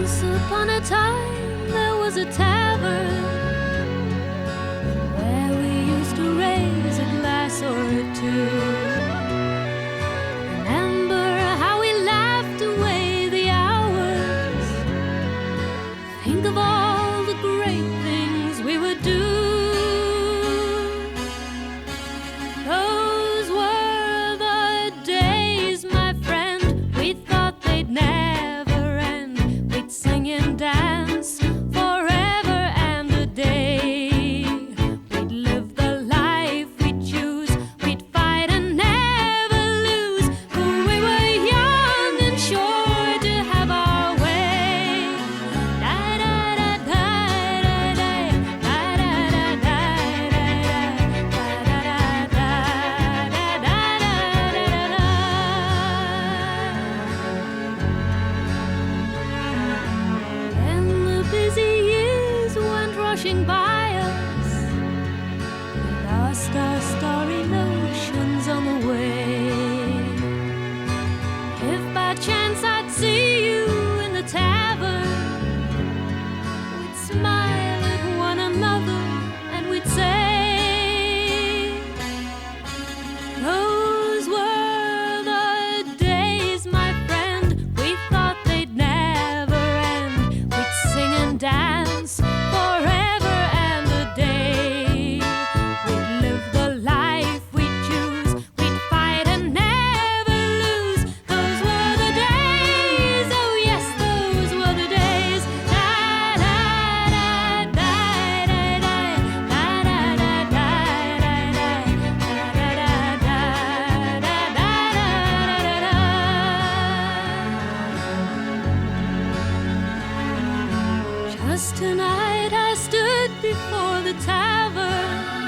Once upon a time there was a tavern where we used to raise a glass or two. Remember how we laughed away the hours. Think of all the great things we would do. Those were the days, my friend. We thought they'd never end. We'd sing and dance forever and a day. We'd live the life we'd choose. We'd fight and never lose. For we were young and sure to have our way. Then the busy years went rushing by us. We lost our starry notions on the way. If by chance I'd see you in the tavern, we'd smile at one another and we'd say, those were the days, my friend. We thought they'd never end. We'd sing and dance forever and a day. We'd live the life we'd choose. We'd fight and never lose. Those were the days, oh yes, those were the days. Just tonight I stood before the tavern.